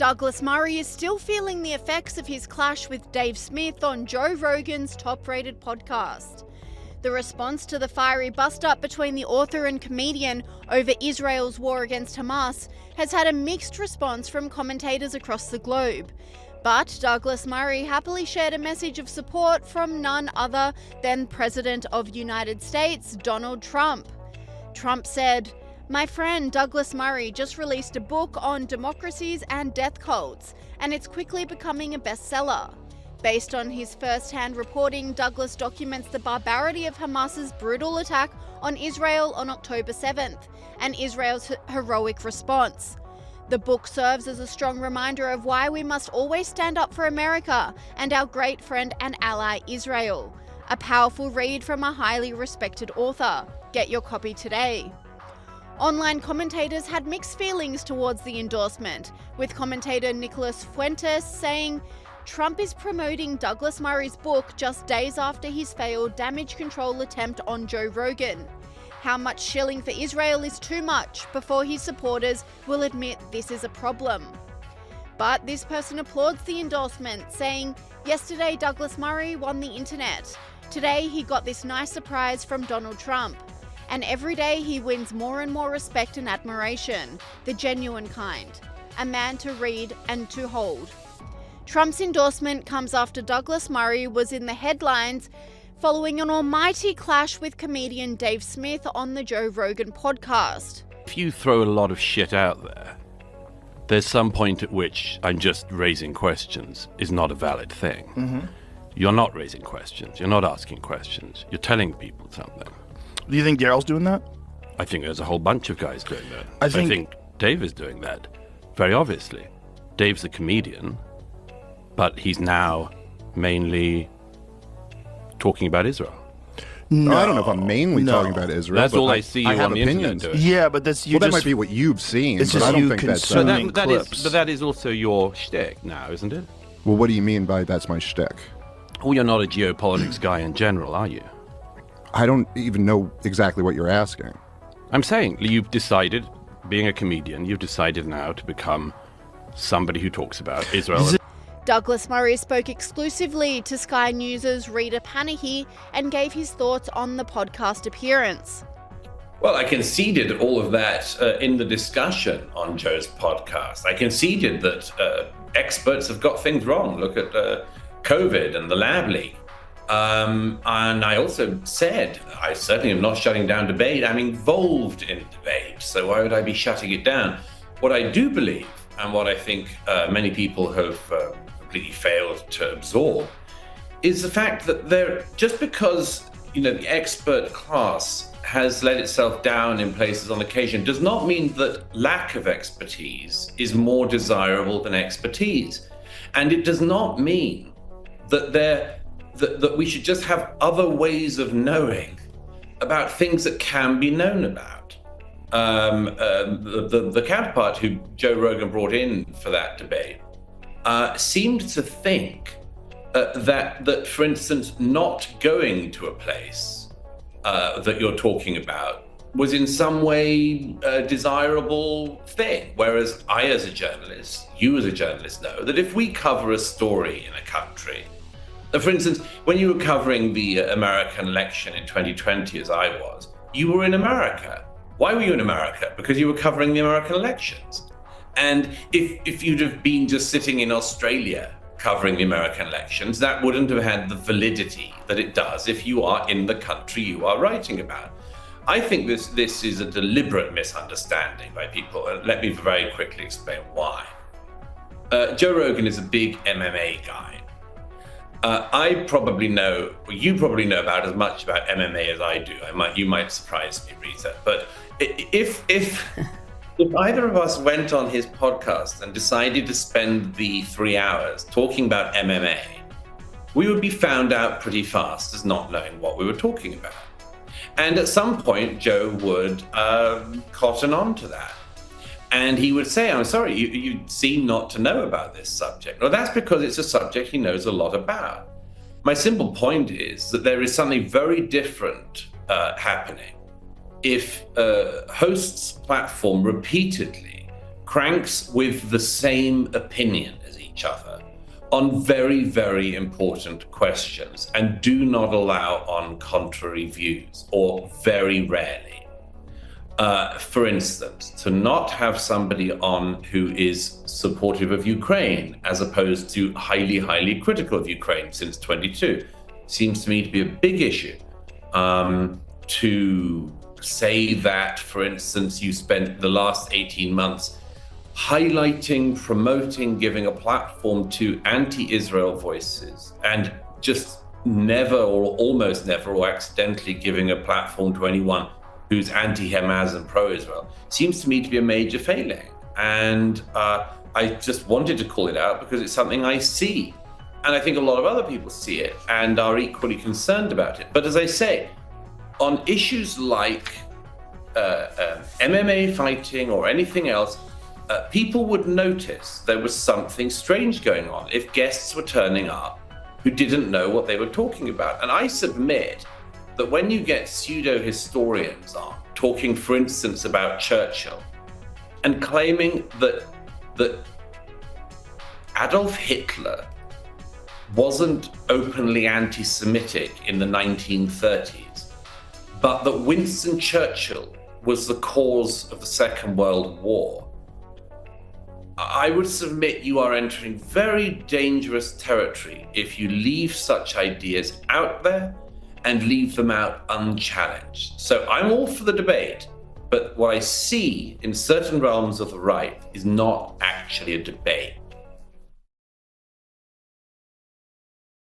Douglas Murray is still feeling the effects of his clash with Dave Smith on Joe Rogan's top-rated podcast. The response to the fiery bust-up between the author and comedian over Israel's war against Hamas has had a mixed response from commentators across the globe. But Douglas Murray happily shared a message of support from none other than President of the United States, Donald Trump. Trump said, "My friend Douglas Murray just released a book on democracies and death cults, and it's quickly becoming a bestseller." Based on his first-hand reporting, Douglas documents the barbarity of Hamas's brutal attack on Israel on October 7th and Israel's heroic response. The book serves as a strong reminder of why we must always stand up for America and our great friend and ally Israel. A powerful read from a highly respected author. Get your copy today. Online commentators had mixed feelings towards the endorsement, with commentator Nicholas Fuentes saying, "Trump is promoting Douglas Murray's book just days after his failed damage control attempt on Joe Rogan. How much shilling for Israel is too much before his supporters will admit this is a problem." But this person applauds the endorsement, saying, "Yesterday Douglas Murray won the internet. Today he got this nice surprise from Donald Trump. And every day he wins more and more respect and admiration, the genuine kind. A man to read and to hold." Trump's endorsement comes after Douglas Murray was in the headlines following an almighty clash with comedian Dave Smith on the Joe Rogan podcast. If you throw a lot of shit out there, there's some point at which I'm just raising questions is not a valid thing. Mm-hmm. You're not raising questions. You're not asking questions. You're telling people something. Do you think Daryl's doing that? I think there's a whole bunch of guys doing that. I think Dave is doing that, very obviously. Dave's a comedian, but he's now mainly talking about Israel. No, I don't know if I'm mainly talking about Israel. That's but all I see you I have on the internet opinions. doing. Yeah, but that's you. Well, that just, might be what you've seen, it's but just I don't you think that's... consuming But clips. that is also your shtick now, isn't it? Well, what do you mean by that's my shtick? Well, you're not a geopolitics guy in general, are you? I don't even know exactly what you're asking. I'm saying you've decided, being a comedian, you've decided now to become somebody who talks about Israel. Douglas Murray spoke exclusively to Sky News' Rita Panahi and gave his thoughts on the podcast appearance. Well, I conceded all of that in the discussion on Joe's podcast. I conceded that experts have got things wrong. Look at COVID and the lab leak. And I also said, I certainly am not shutting down debate. I'm involved in debate, so why would I be shutting it down? What I do believe, and what I think many people have completely failed to absorb, is the fact that just because the expert class has let itself down in places on occasion does not mean that lack of expertise is more desirable than expertise. And it does not mean that we should just have other ways of knowing about things that can be known about. The counterpart who Joe Rogan brought in for that debate seemed to think that, for instance, not going to a place that you're talking about was in some way a desirable thing. Whereas I, as a journalist, you as a journalist know that if we cover a story in a country, for instance, when you were covering the American election in 2020, as I was, you were in America. Why were you in America? Because you were covering the American elections. And if you'd have been just sitting in Australia covering the American elections, that wouldn't have had the validity that it does if you are in the country you are writing about. I think this is a deliberate misunderstanding by people, and let me very quickly explain why. Joe Rogan is a big MMA guy. You probably know about as much about MMA as I do. You might surprise me, Rita. But if either of us went on his podcast and decided to spend the 3 hours talking about MMA, we would be found out pretty fast as not knowing what we were talking about. And at some point, Joe would cotton on to that. And he would say, "I'm sorry, you seem not to know about this subject." Well, that's because it's a subject he knows a lot about. My simple point is that there is something very different happening if a host's platform repeatedly cranks with the same opinion as each other on very, very important questions and do not allow on contrary views, or very rarely. For instance, to not have somebody on who is supportive of Ukraine as opposed to highly, highly critical of Ukraine since 22 seems to me to be a big issue. To say that, for instance, you spent the last 18 months highlighting, promoting, giving a platform to anti-Israel voices and just never or almost never or accidentally giving a platform to anyone who's anti-Hamas and pro-Israel seems to me to be a major failing. And I just wanted to call it out because it's something I see. And I think a lot of other people see it and are equally concerned about it. But as I say, on issues like MMA fighting or anything else, people would notice there was something strange going on if guests were turning up who didn't know what they were talking about. And I submit that when you get pseudo-historians on talking, for instance, about Churchill and claiming that Adolf Hitler wasn't openly anti-Semitic in the 1930s, but that Winston Churchill was the cause of the Second World War, I would submit you are entering very dangerous territory if you leave such ideas out there and leave them out unchallenged. So I'm all for the debate, but what I see in certain realms of the right is not actually a debate.